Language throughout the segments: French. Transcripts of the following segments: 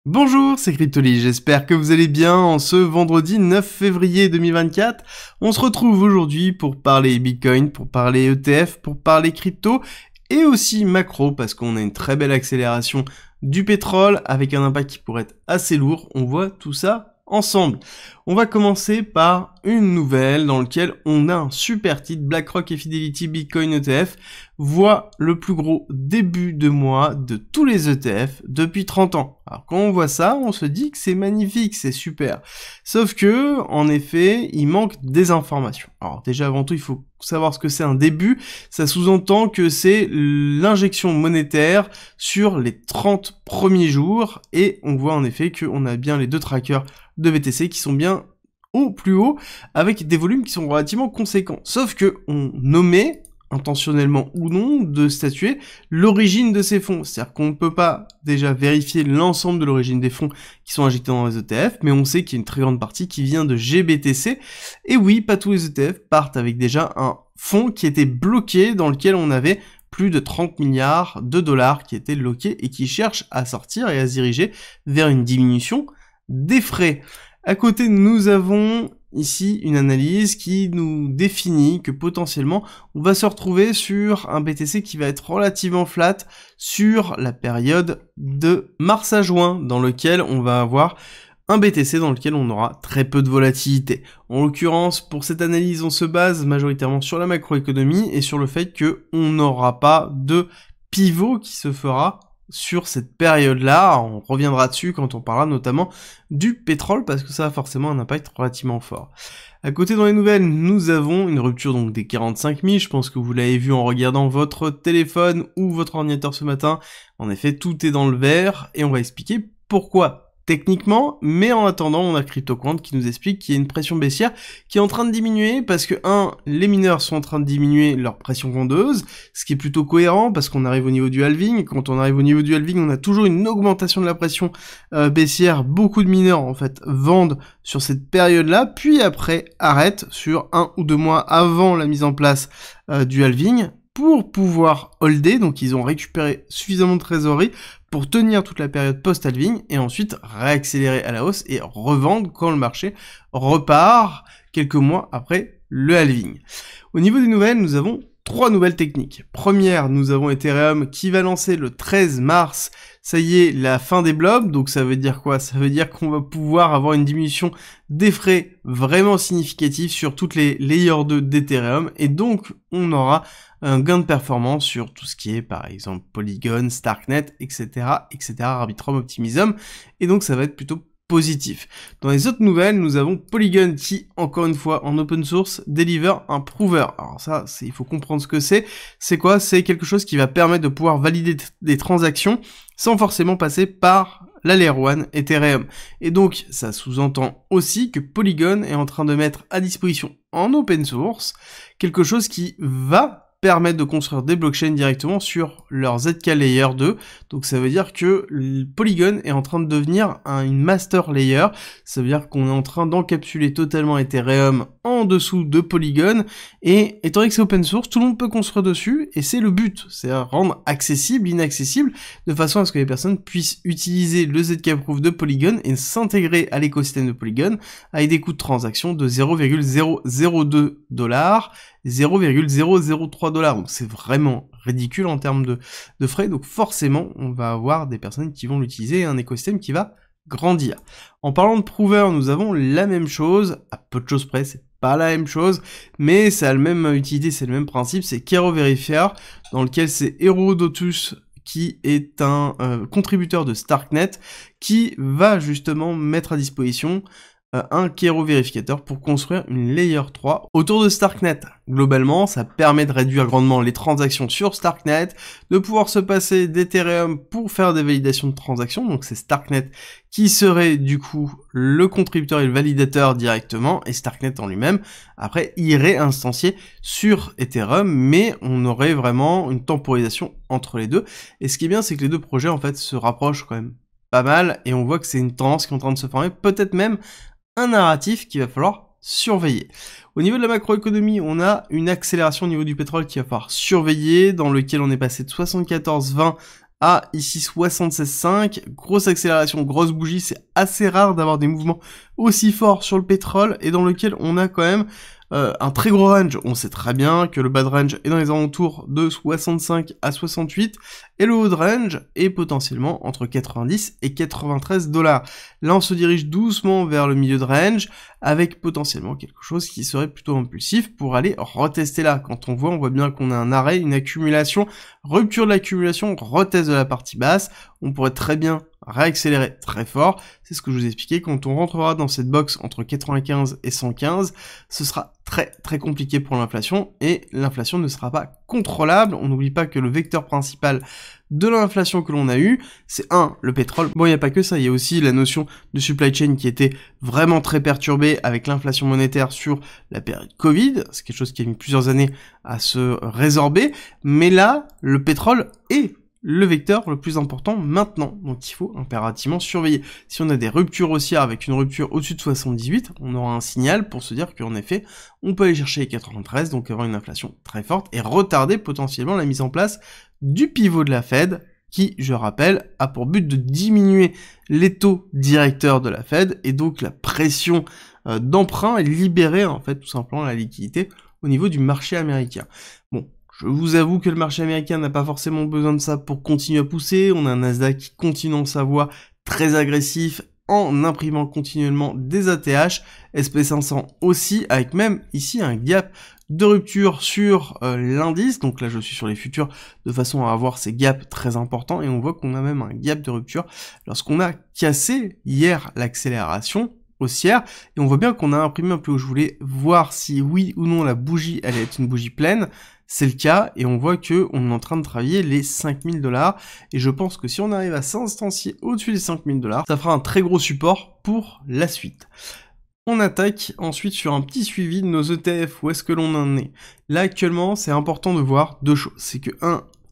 Bonjour, c'est Cryptoly, j'espère que vous allez bien en ce vendredi 9 février 2024. On se retrouve aujourd'hui pour parler Bitcoin, pour parler ETF, pour parler crypto et aussi macro parce qu'on a une très belle accélération du pétrole avec un impact qui pourrait être assez lourd. On voit tout ça ensemble. On va commencer par une nouvelle dans laquelle on a un super titre, BlackRock et Fidelity Bitcoin ETF voit le plus gros début de mois de tous les ETF depuis 30 ans. Alors quand on voit ça, on se dit que c'est magnifique, c'est super. Sauf que, en effet, il manque des informations. Alors déjà avant tout, il faut savoir ce que c'est un début. Ça sous-entend que c'est l'injection monétaire sur les 30 premiers jours. Et on voit en effet qu'on a bien les deux trackers de BTC qui sont bien au plus haut avec des volumes qui sont relativement conséquents. Sauf que on nommait intentionnellement ou non, de statuer l'origine de ces fonds. C'est-à-dire qu'on ne peut pas déjà vérifier l'ensemble de l'origine des fonds qui sont injectés dans les ETF, mais on sait qu'il y a une très grande partie qui vient de GBTC. Et oui, pas tous les ETF partent avec déjà un fonds qui était bloqué, dans lequel on avait plus de 30 milliards de dollars qui étaient bloqués et qui cherchent à sortir et à se diriger vers une diminution des frais. À côté, nous avons ici une analyse qui nous définit que potentiellement on va se retrouver sur un BTC qui va être relativement flat sur la période de mars à juin, dans lequel on va avoir un BTC dans lequel on aura très peu de volatilité. En l'occurrence, pour cette analyse, on se base majoritairement sur la macroéconomie et sur le fait qu'on n'aura pas de pivot qui se fera sur cette période-là. On reviendra dessus quand on parlera notamment du pétrole parce que ça a forcément un impact relativement fort. À côté dans les nouvelles, nous avons une rupture donc des 45 000. Je pense que vous l'avez vu en regardant votre téléphone ou votre ordinateur ce matin. En effet, tout est dans le vert et on va expliquer pourquoi. Techniquement, mais en attendant, on a CryptoQuant qui nous explique qu'il y a une pression baissière qui est en train de diminuer parce que, les mineurs sont en train de diminuer leur pression vendeuse, ce qui est plutôt cohérent parce qu'on arrive au niveau du halving. Quand on arrive au niveau du halving, on a toujours une augmentation de la pression baissière. Beaucoup de mineurs, en fait, vendent sur cette période-là, puis après arrêtent sur 1 ou 2 mois avant la mise en place du halving pour pouvoir holder. Donc ils ont récupéré suffisamment de trésorerie pour tenir toute la période post-halving et ensuite réaccélérer à la hausse et revendre quand le marché repart quelques mois après le halving. Au niveau des nouvelles, nous avons 3 nouvelles techniques. Première, nous avons Ethereum qui va lancer le 13 mars, ça y est, la fin des blobs. Donc ça veut dire quoi? Ça veut dire qu'on va pouvoir avoir une diminution des frais vraiment significative sur toutes les layers 2 d'Ethereum et donc on aura un gain de performance sur tout ce qui est par exemple Polygon, Starknet, etc., Arbitrum, Optimism, et donc ça va être plutôt positif. Dans les autres nouvelles, nous avons Polygon qui, encore une fois, en open source, deliver un prover. Alors ça, il faut comprendre ce que c'est. C'est quoi? C'est quelque chose qui va permettre de pouvoir valider des transactions sans forcément passer par la Layer 1 Ethereum. Et donc, ça sous-entend aussi que Polygon est en train de mettre à disposition en open source quelque chose qui va permettre de construire des blockchains directement sur leur ZK Layer 2. Donc ça veut dire que Polygon est en train de devenir une master layer. Ça veut dire qu'on est en train d'encapsuler totalement Ethereum en dessous de Polygon. Et étant donné que c'est open source, tout le monde peut construire dessus. Et c'est le but. C'est rendre accessible l'inaccessible de façon à ce que les personnes puissent utiliser le ZK Proof de Polygon et s'intégrer à l'écosystème de Polygon avec des coûts de transaction de 0,002 $, 0,003 $. Donc c'est vraiment ridicule en termes de frais. Donc forcément, on va avoir des personnes qui vont l'utiliser et un écosystème qui va grandir. En parlant de prover, nous avons la même chose, à peu de choses près, c'est pas la même chose, mais ça a la même utilité, c'est le même principe, c'est Kero Verifier, dans lequel c'est Herodotus qui est un contributeur de Starknet, qui va justement mettre à disposition un Kero vérificateur pour construire une Layer 3 autour de Starknet. Globalement, ça permet de réduire grandement les transactions sur Starknet, de pouvoir se passer d'Ethereum pour faire des validations de transactions, donc c'est Starknet qui serait du coup le contributeur et le validateur directement, et Starknet en lui-même, après, irait instancier sur Ethereum, mais on aurait vraiment une temporisation entre les deux, et ce qui est bien, c'est que les deux projets en fait se rapprochent quand même pas mal, et on voit que c'est une tendance qui est en train de se former, peut-être même un narratif qu'il va falloir surveiller. Au niveau de la macroéconomie, on a une accélération au niveau du pétrole qu'il va falloir surveiller, dans lequel on est passé de 74,20 à ici 76,5, grosse accélération, grosse bougie, c'est assez rare d'avoir des mouvements aussi forts sur le pétrole et dans lequel on a quand même un très gros range. On sait très bien que le bas de range est dans les alentours de 65 à 68 et le haut de range est potentiellement entre 90 et 93 $. Là on se dirige doucement vers le milieu de range avec potentiellement quelque chose qui serait plutôt impulsif pour aller retester là. Quand on voit bien qu'on a un arrêt, une accumulation, rupture de l'accumulation, retest de la partie basse, on pourrait très bien réaccélérer très fort. C'est ce que je vous ai expliqué. Quand on rentrera dans cette box entre 95 et 115, ce sera très compliqué pour l'inflation et l'inflation ne sera pas contrôlable. On n'oublie pas que le vecteur principal de l'inflation que l'on a eu, c'est le pétrole. Bon, il n'y a pas que ça, il y a aussi la notion de supply chain qui était vraiment très perturbée avec l'inflation monétaire sur la période Covid. C'est quelque chose qui a mis plusieurs années à se résorber, mais là, le pétrole est le vecteur le plus important maintenant, donc il faut impérativement surveiller. Si on a des ruptures haussières avec une rupture au-dessus de 78, on aura un signal pour se dire qu'en effet, on peut aller chercher les 93, donc avoir une inflation très forte et retarder potentiellement la mise en place du pivot de la Fed, qui, je rappelle, a pour but de diminuer les taux directeurs de la Fed et donc la pression d'emprunt et libérer en fait tout simplement la liquidité au niveau du marché américain. Bon. Je vous avoue que le marché américain n'a pas forcément besoin de ça pour continuer à pousser. On a un Nasdaq qui continue dans sa voie très agressif en imprimant continuellement des ATH, SP500 aussi, avec même ici un gap de rupture sur l'indice. Donc là je suis sur les futurs de façon à avoir ces gaps très importants et on voit qu'on a même un gap de rupture lorsqu'on a cassé hier l'accélération haussière et on voit bien qu'on a imprimé un peu où je voulais voir si oui ou non la bougie allait être une bougie pleine. C'est le cas, et on voit que on est en train de travailler les 5000 $, et je pense que si on arrive à s'instancier au-dessus des 5000 $, ça fera un très gros support pour la suite. On attaque ensuite sur un petit suivi de nos ETF, où est-ce que l'on en est. Là actuellement, c'est important de voir deux choses. C'est que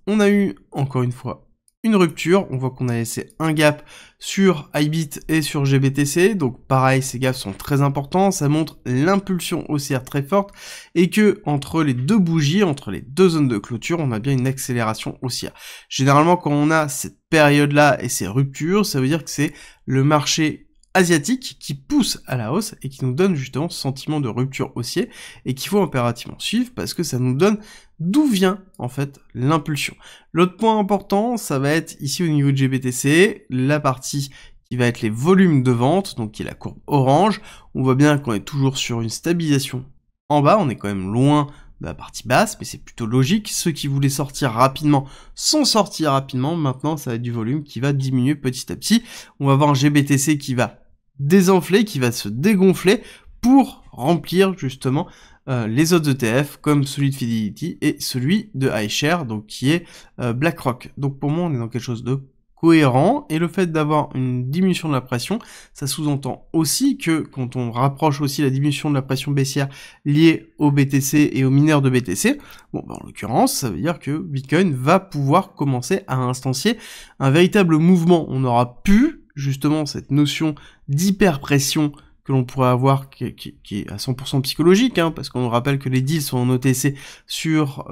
on a eu, encore une fois, une rupture, on voit qu'on a laissé un gap sur IBIT et sur GBTC, donc pareil, ces gaps sont très importants, ça montre l'impulsion haussière très forte, et que entre les deux bougies, entre les deux zones de clôture, on a bien une accélération haussière. Généralement, quand on a cette période-là et ces ruptures, ça veut dire que c'est le marché asiatique qui pousse à la hausse et qui nous donne justement ce sentiment de rupture haussier et qu'il faut impérativement suivre parce que ça nous donne d'où vient en fait l'impulsion. L'autre point important, ça va être ici au niveau de GBTC, la partie qui va être les volumes de vente, donc qui est la courbe orange. On voit bien qu'on est toujours sur une stabilisation en bas, on est quand même loin de la partie basse, mais c'est plutôt logique. Ceux qui voulaient sortir rapidement sont sortis rapidement. Maintenant, ça va être du volume qui va diminuer petit à petit. On va avoir un GBTC qui va désenfler, qui va se dégonfler pour remplir justement les autres ETF comme celui de Fidelity et celui de iShares, donc qui est BlackRock. Donc pour moi on est dans quelque chose de cohérent, et le fait d'avoir une diminution de la pression, ça sous-entend aussi que quand on rapproche aussi la diminution de la pression baissière liée au BTC et aux mineurs de BTC, bon bah, en l'occurrence ça veut dire que Bitcoin va pouvoir commencer à instancier un véritable mouvement. On aura pu justement cette notion d'hyperpression que l'on pourrait avoir, qui est à 100% psychologique, hein, parce qu'on rappelle que les deals sont en OTC sur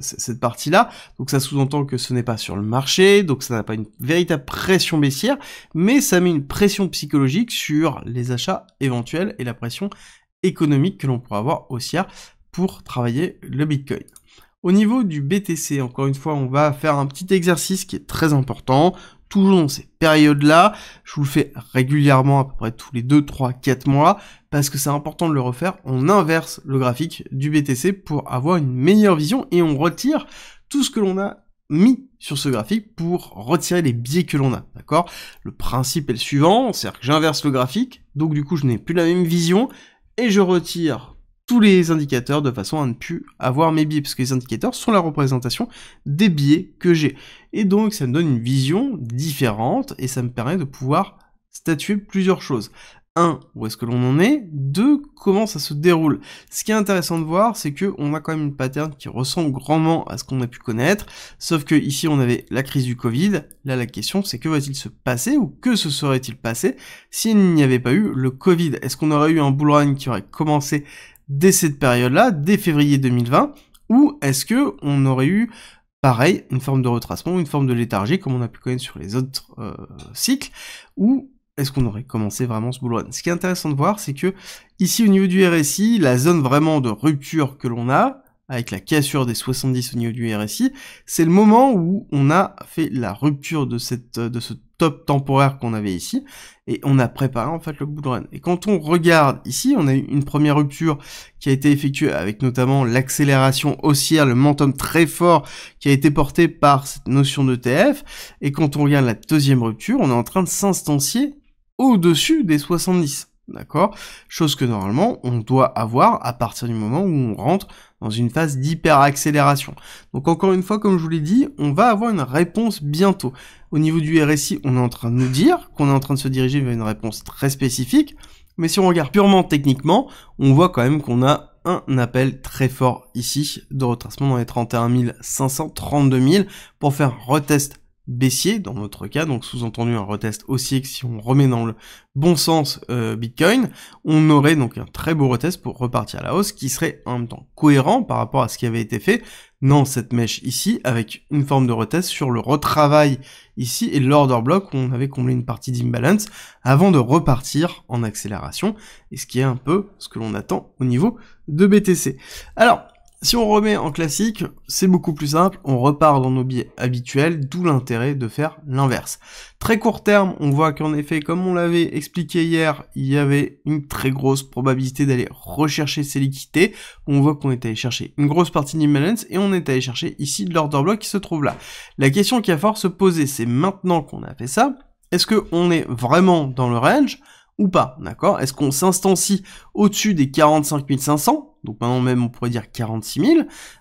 cette partie-là, donc ça sous-entend que ce n'est pas sur le marché, donc ça n'a pas une véritable pression baissière, mais ça met une pression psychologique sur les achats éventuels et la pression économique que l'on pourrait avoir haussière pour travailler le Bitcoin. Au niveau du BTC, encore une fois, on va faire un petit exercice qui est très important, toujours dans ces périodes-là. Je vous le fais régulièrement, à peu près tous les 2, 3, 4 mois, parce que c'est important de le refaire. On inverse le graphique du BTC pour avoir une meilleure vision et on retire tout ce que l'on a mis sur ce graphique pour retirer les biais que l'on a, d'accord? Le principe est le suivant, c'est-à-dire que j'inverse le graphique, donc du coup je n'ai plus la même vision, et je retire tous les indicateurs de façon à ne plus avoir mes biais, parce que les indicateurs sont la représentation des biais que j'ai. Et donc ça me donne une vision différente, et ça me permet de pouvoir statuer plusieurs choses. 1, où est-ce que l'on en est? 2, comment ça se déroule? Ce qui est intéressant de voir, c'est que on a quand même une pattern qui ressemble grandement à ce qu'on a pu connaître, sauf que ici on avait la crise du Covid. Là la question c'est que va-t-il se passer, ou que se serait-il passé s'il n'y avait pas eu le Covid? Est-ce qu'on aurait eu un bull run qui aurait commencé dès cette période-là, dès février 2020, ou est-ce que on aurait eu pareil, une forme de retracement, une forme de léthargie, comme on a pu connaître sur les autres cycles, ou est-ce qu'on aurait commencé vraiment ce bull run? Ce qui est intéressant de voir, c'est que ici au niveau du RSI, la zone vraiment de rupture que l'on a, avec la cassure des 70 au niveau du RSI, c'est le moment où on a fait la rupture de ce top temporaire qu'on avait ici, et on a préparé en fait le bull run. Et quand on regarde ici, on a eu une première rupture qui a été effectuée avec notamment l'accélération haussière, le momentum très fort qui a été porté par cette notion d'ETF, et quand on regarde la deuxième rupture, on est en train de s'instancier au-dessus des 70. D'accord? Chose que normalement on doit avoir à partir du moment où on rentre dans une phase d'hyper-accélération. Donc encore une fois, comme je vous l'ai dit, on va avoir une réponse bientôt. Au niveau du RSI, on est en train de nous dire qu'on est en train de se diriger vers une réponse très spécifique, mais si on regarde purement techniquement, on voit quand même qu'on a un appel très fort ici de retracement dans les 31 500, 32 000 pour faire un retest baissier dans notre cas, donc sous-entendu un retest haussier que si on remet dans le bon sens Bitcoin, on aurait donc un très beau retest pour repartir à la hausse qui serait en même temps cohérent par rapport à ce qui avait été fait dans cette mèche ici, avec une forme de retest sur le retravail ici et l'order block où on avait comblé une partie d'imbalance avant de repartir en accélération, et ce qui est un peu ce que l'on attend au niveau de BTC. Alors, si on remet en classique, c'est beaucoup plus simple, on repart dans nos biais habituels, d'où l'intérêt de faire l'inverse. Très court terme, on voit qu'en effet, comme on l'avait expliqué hier, il y avait une très grosse probabilité d'aller rechercher ces liquidités. On voit qu'on est allé chercher une grosse partie d'imbalance et on est allé chercher ici de l'order block qui se trouve là. La question qui va falloir se poser, c'est maintenant qu'on a fait ça, est-ce qu'on est vraiment dans le range ou pas, d'accord? Est-ce qu'on s'instancie au-dessus des 45 500, donc maintenant même on pourrait dire 46 000,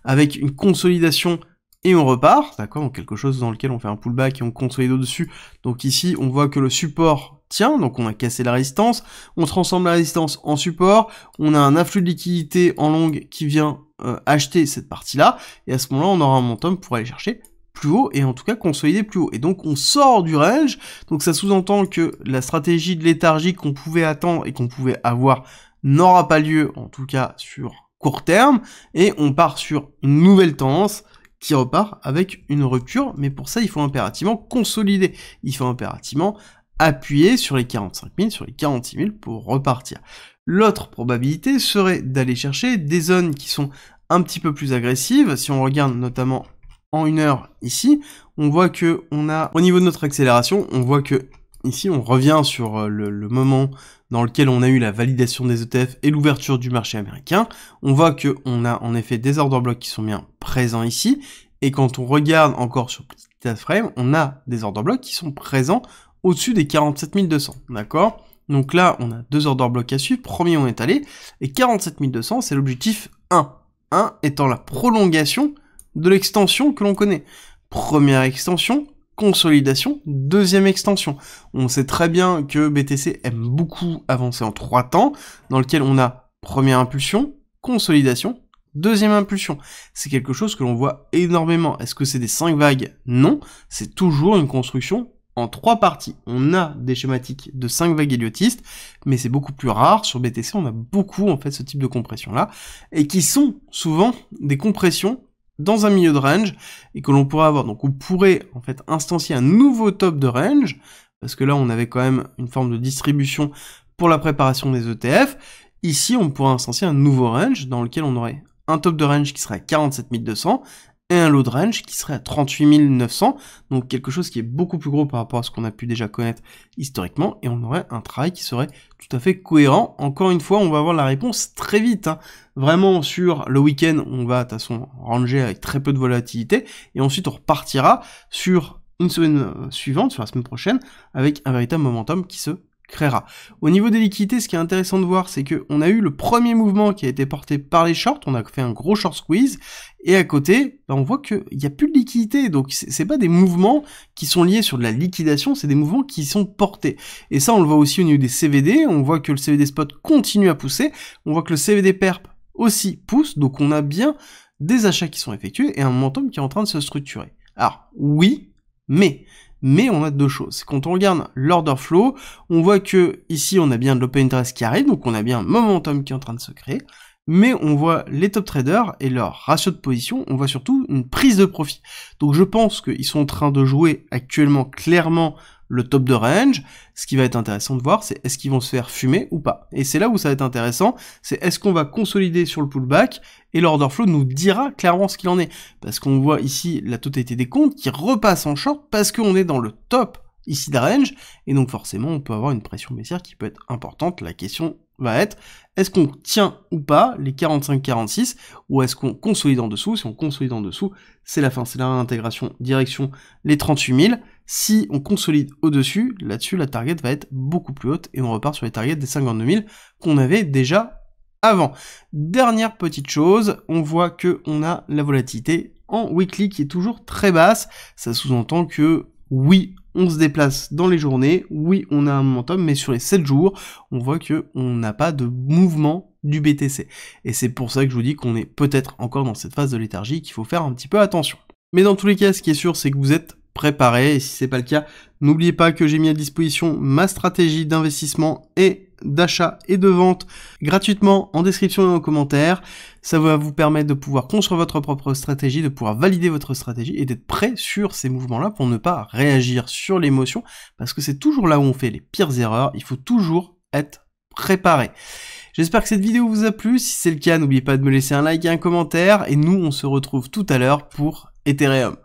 avec une consolidation et on repart, d'accord? Donc quelque chose dans lequel on fait un pullback et on consolide au-dessus. Donc ici on voit que le support tient, donc on a cassé la résistance, on transforme la résistance en support, on a un afflux de liquidité en longue qui vient acheter cette partie-là, et à ce moment-là on aura un momentum pour aller chercher plus haut et en tout cas consolider plus haut. Et donc on sort du range, donc ça sous-entend que la stratégie de léthargie qu'on pouvait attendre et qu'on pouvait avoir n'aura pas lieu, en tout cas sur court terme, et on part sur une nouvelle tendance qui repart avec une rupture, mais pour ça il faut impérativement consolider, il faut impérativement appuyer sur les 45 000, sur les 46 000 pour repartir. L'autre probabilité serait d'aller chercher des zones qui sont un petit peu plus agressives, si on regarde notamment en une heure ici, on voit que on a, au niveau de notre accélération, on voit que ici on revient sur le moment dans lequel on a eu la validation des ETF et l'ouverture du marché américain. On voit que on a en effet des order blocks qui sont bien présents ici, et quand on regarde encore sur petit time frame, on a des order blocks qui sont présents au-dessus des 47 200, d'accord? Donc là, on a deux order blocks à suivre. Premier, on est allé, et 47 200, c'est l'objectif 1. 1 étant la prolongation de l'extension que l'on connaît. Première extension, consolidation, deuxième extension. On sait très bien que BTC aime beaucoup avancer en 3 temps, dans lequel on a première impulsion, consolidation, deuxième impulsion. C'est quelque chose que l'on voit énormément. Est-ce que c'est des 5 vagues? Non, c'est toujours une construction en 3 parties. On a des schématiques de 5 vagues héliotistes, mais c'est beaucoup plus rare. Sur BTC, on a beaucoup en fait ce type de compression-là, et qui sont souvent des compressions dans un milieu de range, et que l'on pourrait avoir. Donc on pourrait en fait instancier un nouveau top de range, parce que là on avait quand même une forme de distribution pour la préparation des ETF. Ici on pourrait instancier un nouveau range, dans lequel on aurait un top de range qui serait à 47 200, et un low de range qui serait à 38 900, donc quelque chose qui est beaucoup plus gros par rapport à ce qu'on a pu déjà connaître historiquement, et on aurait un travail qui serait tout à fait cohérent. Encore une fois, on va avoir la réponse très vite, hein. Vraiment sur le week-end, on va de toute façon ranger avec très peu de volatilité, et ensuite on repartira sur une semaine suivante, sur la semaine prochaine, avec un véritable momentum qui se créera. Au niveau des liquidités, ce qui est intéressant de voir, c'est que on a eu le premier mouvement qui a été porté par les shorts, on a fait un gros short squeeze, et à côté, on voit qu'il n'y a plus de liquidité, donc c'est pas des mouvements qui sont liés sur de la liquidation, c'est des mouvements qui sont portés. Et ça, on le voit aussi au niveau des CVD, on voit que le CVD spot continue à pousser, on voit que le CVD perp aussi pousse, donc on a bien des achats qui sont effectués, et un momentum qui est en train de se structurer. Alors, oui, mais on a deux choses. Quand on regarde l'order flow, on voit que ici on a bien de l'open interest qui arrive, donc on a bien un momentum qui est en train de se créer, mais on voit les top traders et leur ratio de position, on voit surtout une prise de profit. Donc je pense qu'ils sont en train de jouer actuellement clairement le top de range. Ce qui va être intéressant de voir, c'est est-ce qu'ils vont se faire fumer ou pas. Et c'est là où ça va être intéressant, c'est est-ce qu'on va consolider sur le pullback, et l'order flow nous dira clairement ce qu'il en est. Parce qu'on voit ici la totalité des comptes qui repassent en short parce qu'on est dans le top ici de range, et donc forcément on peut avoir une pression baissière qui peut être importante. La question va être, est-ce qu'on tient ou pas les 45-46, ou est-ce qu'on consolide en dessous? Si on consolide en dessous, c'est la fin, c'est la réintégration direction les 38 000. Si on consolide au-dessus, là-dessus la target va être beaucoup plus haute, et on repart sur les targets des 52 000 qu'on avait déjà avant. Dernière petite chose, on voit que on a la volatilité en weekly qui est toujours très basse. Ça sous-entend que oui, on se déplace dans les journées, oui, on a un momentum, mais sur les 7 jours, on voit que on n'a pas de mouvement du BTC. Et c'est pour ça que je vous dis qu'on est peut-être encore dans cette phase de léthargie, qu'il faut faire un petit peu attention. Mais dans tous les cas, ce qui est sûr, c'est que vous êtes préparés, et si c'est pas le cas, n'oubliez pas que j'ai mis à disposition ma stratégie d'investissement et d'achat et de vente gratuitement en description et en commentaire. Ça va vous permettre de pouvoir construire votre propre stratégie, de pouvoir valider votre stratégie et d'être prêt sur ces mouvements-là pour ne pas réagir sur l'émotion, parce que c'est toujours là où on fait les pires erreurs. Il faut toujours être préparé. J'espère que cette vidéo vous a plu. Si c'est le cas, n'oubliez pas de me laisser un like et un commentaire, et nous on se retrouve tout à l'heure pour Ethereum.